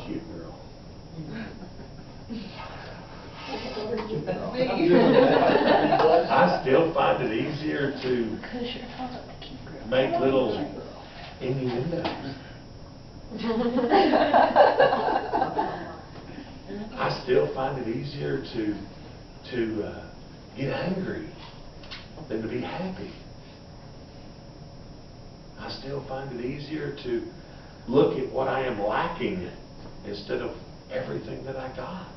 cute girl. I still find it easier to make little innuendos. I still find it easier to get angry than to be happy. I still find it easier to look at what I am lacking instead of everything that I got.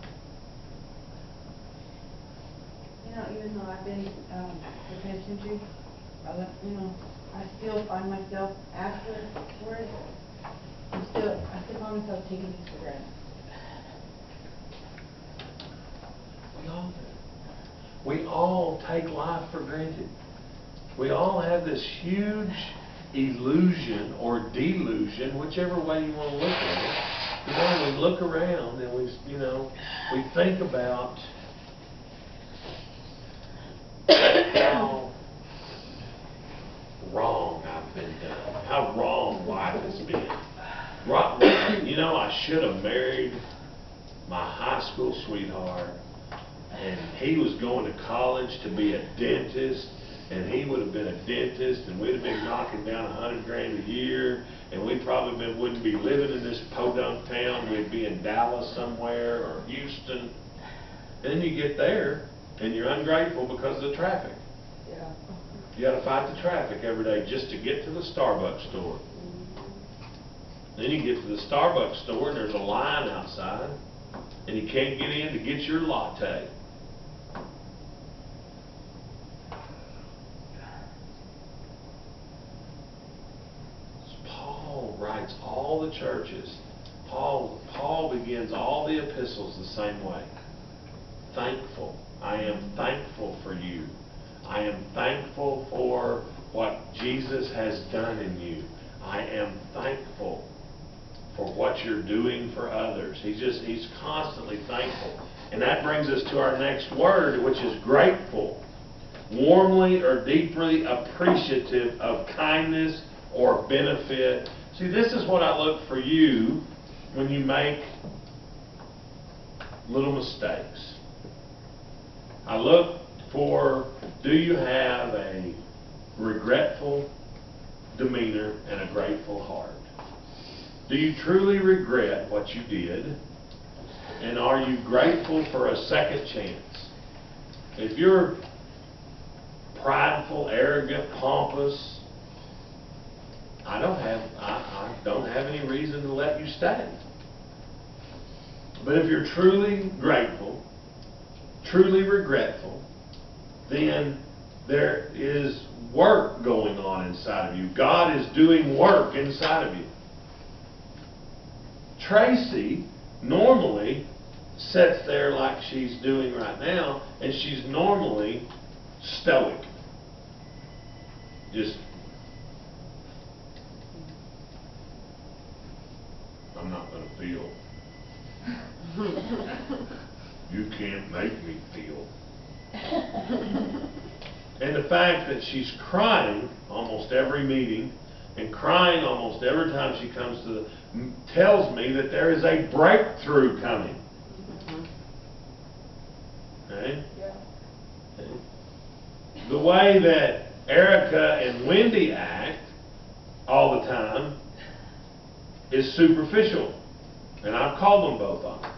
You know, even though I've been repentantry, I still find myself afterwards, I still find myself taking things for granted. We all do. We all take life for granted. We all have this huge illusion or delusion, whichever way you want to look at it. We look around and we think about how wrong I've been done, how wrong life has been. I should have married my high school sweetheart, and he was going to college to be a dentist, and he would have been a dentist, and we'd have been knocking down $100,000 a year, and we probably wouldn't be living in this podunk town. We'd be in Dallas somewhere or Houston. And then you get there, and you're ungrateful because of the traffic. Yeah. You got to fight the traffic every day just to get to the Starbucks store. Then you get to the Starbucks store, and there's a line outside, and you can't get in to get your latte. Paul writes all the churches. Paul begins all the epistles the same way. Thankful. I am thankful for you. I am thankful for what Jesus has done in you. I am thankful for what you're doing for others. He's constantly thankful. And that brings us to our next word, which is grateful. Warmly or deeply appreciative of kindness or benefit. See, this is what I look for you when you make little mistakes. I look for, do you have a regretful demeanor and a grateful heart? Do you truly regret what you did? And are you grateful for a second chance? If you're prideful, arrogant, pompous, I don't have any reason to let you stay. But if you're truly grateful, truly regretful, then there is work going on inside of you. God is doing work inside of you. Tracy normally sits there like she's doing right now, and she's normally stoic. Just, I'm not going to feel. You can't make me feel. And the fact that she's crying almost every meeting and crying almost every time she comes to tells me that there is a breakthrough coming. Okay? Yeah. Okay. The way that Erica and Wendy act all the time is superficial. And I've called them both on it.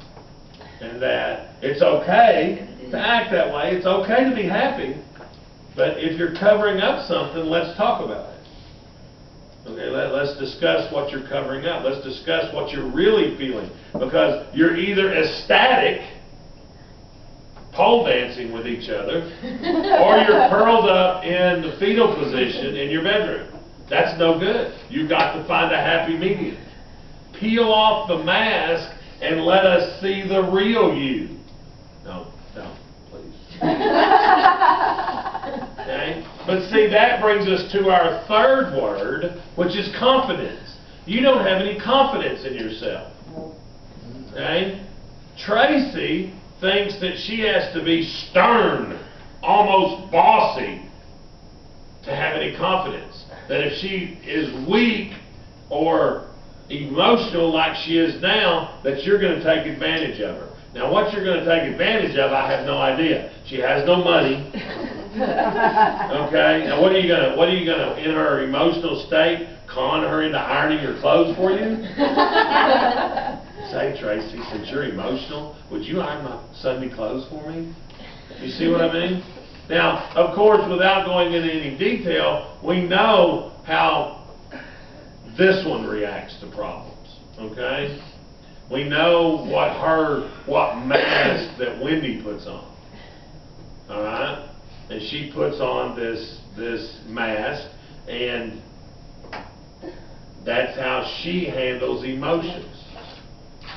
And that it's okay to act that way. It's okay to be happy. But if you're covering up something, let's talk about it. Okay, let's discuss what you're covering up. Let's discuss what you're really feeling. Because you're either ecstatic, pole dancing with each other, or you're curled up in the fetal position in your bedroom. That's no good. You've got to find a happy medium. Peel off the mask and let us see the real you. No, please. Okay? But see, that brings us to our third word, which is confidence. You don't have any confidence in yourself. Okay? Tracy thinks that she has to be stern, almost bossy, to have any confidence. That if she is weak or emotional like she is now that you're going to take advantage of her. Now, what you're going to take advantage of, I have no idea. She has no money. Okay? Now, what are you going to, in her emotional state, con her into ironing your clothes for you? Say, Tracy, since you're emotional, would you iron my Sunday clothes for me? You see what I mean? Now, of course, without going into any detail, we know how this one reacts to problems, okay? We know what mask that Wendy puts on, all right? And she puts on this mask, and that's how she handles emotions.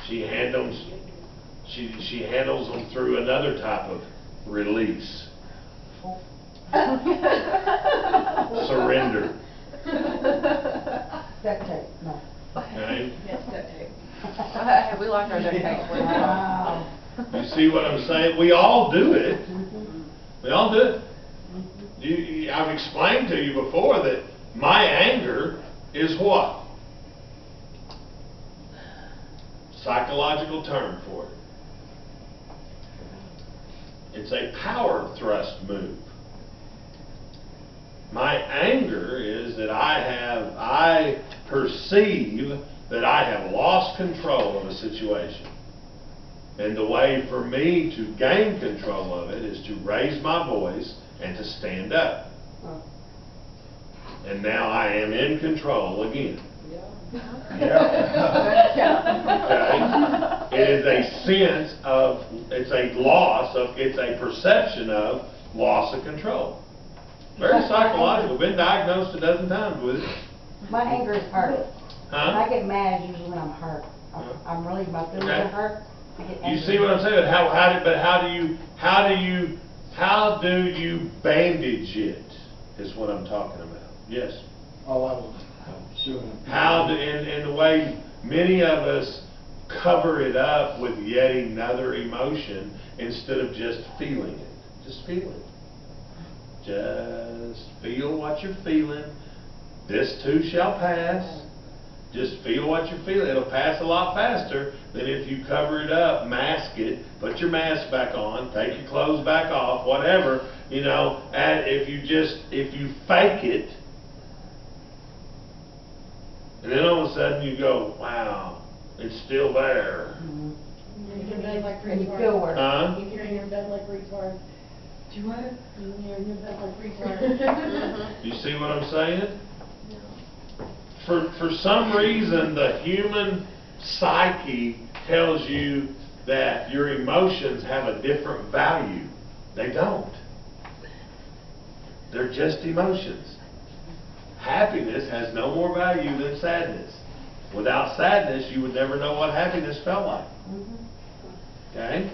She handles them through another type of release. Surrender. Duct tape, no. Okay? Yes, duct tape. We like our duct tape. Wow. You see what I'm saying? We all do it. We all do it. I've explained to you before that my anger is what? Psychological term for it. It's a power thrust move. My anger is that I perceive that I have lost control of a situation. And the way for me to gain control of it is to raise my voice and to stand up. And now I am in control again. Okay? It is a sense of, it's a perception of loss of control. Very psychological. Been diagnosed a dozen times with it. My anger is hurt. Huh? When I get mad, it's usually when I'm hurt. I'm really, my feelings Okay. are hurt. I get angry. You see what I'm saying? How do you bandage it? Is what I'm talking about. Yes. Oh, I was sure. And the way many of us cover it up with yet another emotion instead of just feeling it. Just feel it. Just feel what you're feeling. This too shall pass. Just feel what you're feeling. It'll pass a lot faster than if you cover it up, mask it, put your mask back on, take your clothes back off, whatever, you know, and if you fake it, and then all of a sudden you go, wow, it's still there. Mhm. You're in bed like And you feel worse. Huh? You're in your bed like retard. Do you what? You're in your bed like retard. You see what I'm saying? For some reason, the human psyche tells you that your emotions have a different value. They don't. They're just emotions. Happiness has no more value than sadness. Without sadness, you would never know what happiness felt like. Okay?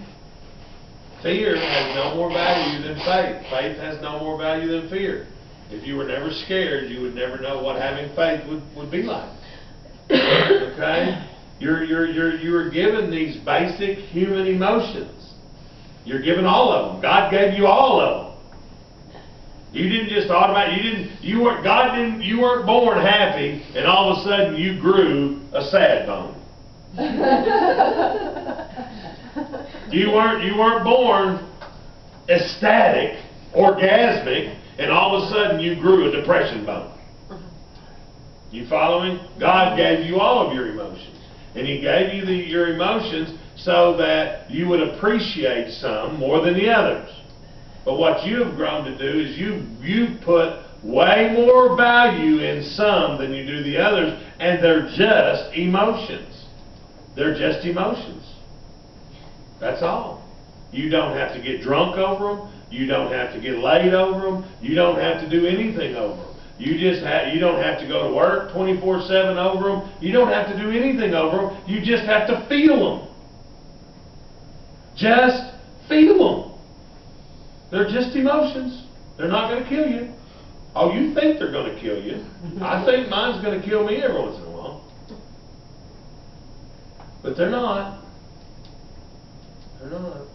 Fear has no more value than faith. Faith has no more value than fear. If you were never scared, you would never know what having faith would be like. Okay? You were given these basic human emotions. You're given all of them. God gave you all of them. You didn't just you weren't born happy and all of a sudden you grew a sad bone. You weren't born ecstatic, orgasmic, and all of a sudden you grew a depression bone. You following? God gave you all of your emotions. And He gave you your emotions so that you would appreciate some more than the others. But what you have grown to do is you put way more value in some than you do the others, and they're just emotions. They're just emotions. That's all. You don't have to get drunk over them. You don't have to get laid over them. You don't have to do anything over them. You don't have to go to work 24/7 over them. You don't have to do anything over them. You just have to feel them. Just feel them. They're just emotions. They're not going to kill you. Oh, you think they're going to kill you. I think mine's going to kill me every once in a while. But they're not. They're not.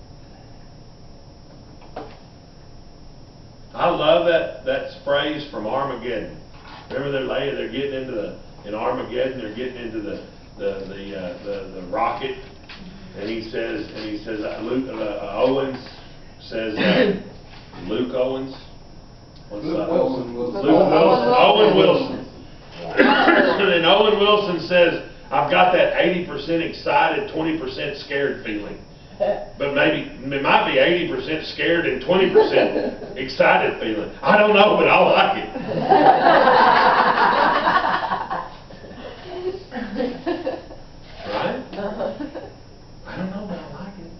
I love that phrase from Armageddon. Remember they're getting into in Armageddon, they're getting into the rocket, and he says, Luke Owens says, Luke Owens? What's Luke that? Wilson was. Luke Wilson, Owen Wilson. And Owen Wilson says, I've got that 80% excited, 20% scared feeling. But maybe, it might be 80% scared and 20% excited feeling. I don't know, but I like it. Right? I don't know, but I like it.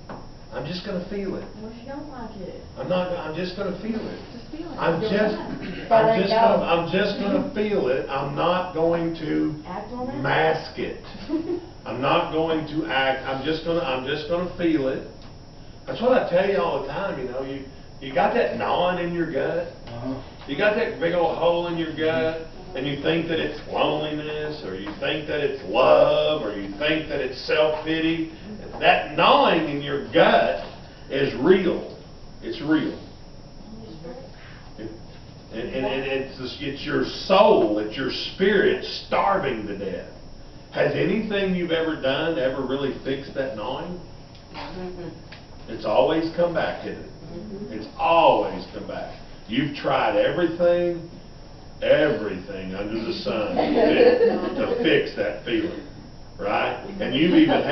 I'm just gonna feel it. What if you don't like it? I'm just gonna feel it. Just feel it. I'm Feel just that. I'm just gonna feel it. I'm not going to Act on it? mask it. I'm not going to act. I'm just gonna feel it. That's what I tell you all the time. You know, you got that gnawing in your gut. You got that big old hole in your gut, and you think that it's loneliness, or you think that it's love, or you think that it's self-pity. That gnawing in your gut is real. It's real. And it's your soul, it's your spirit starving to death. Has anything you've ever done ever really fixed that gnawing? It's always come back, isn't it? It's always come back. You've tried everything under the sun to fix that feeling, right? And you've even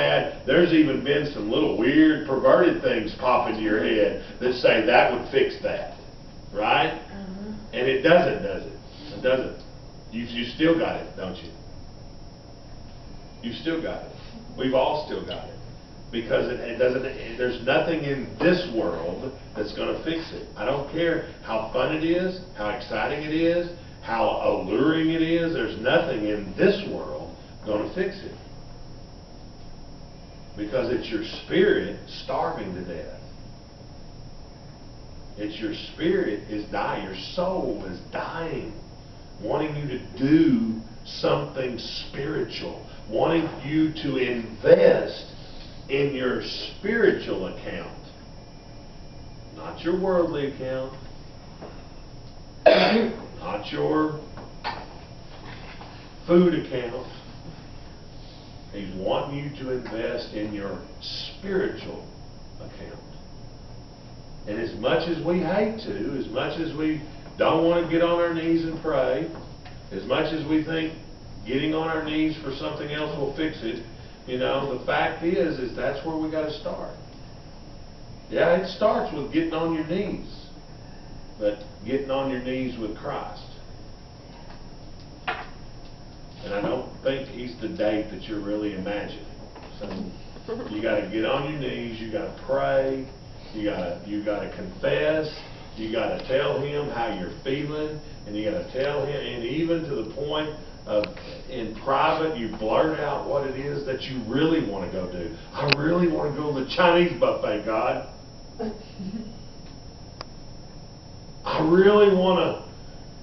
there's even been some little weird, perverted things pop into your head that say that would fix that, right? And it doesn't, does it? It doesn't. You still got it, don't you? You still got it. We've all still got it. Because it doesn't, there's nothing in this world that's going to fix it. I don't care how fun it is, how exciting it is, how alluring it is. There's nothing in this world going to fix it. Because it's your spirit starving to death. It's your spirit is dying. Your soul is dying, wanting you to do something spiritual, wanting you to invest in your spiritual account, not your worldly account, not your food account. He's wanting you to invest in your spiritual account. And as much as we hate to, as much as we don't want to get on our knees and pray, as much as we think getting on our knees for something else will fix it, you know, the fact is that's where we got to start. Yeah, it starts with getting on your knees, but getting on your knees with Christ. And I don't think He's the date that you're really imagining. So you got to get on your knees. You got to pray. You got to confess. You got to tell Him how you're feeling, and you got to tell Him, and even to the point of in private, you blurt out what it is that you really want to go do. I really want to go to the Chinese buffet, God. I really want to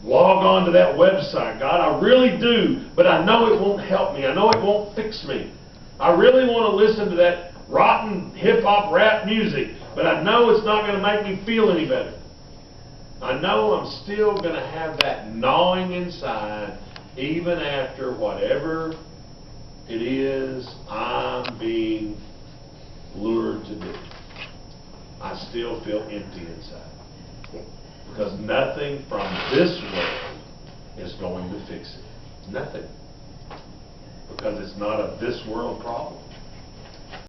log on to that website, God. I really do, but I know it won't help me. I know it won't fix me. I really want to listen to that rotten hip-hop rap music, but I know it's not going to make me feel any better. I know I'm still going to have that gnawing inside even after whatever it is I'm being lured to do. I still feel empty inside. Because nothing from this world is going to fix it. Nothing. Because it's not a this world problem.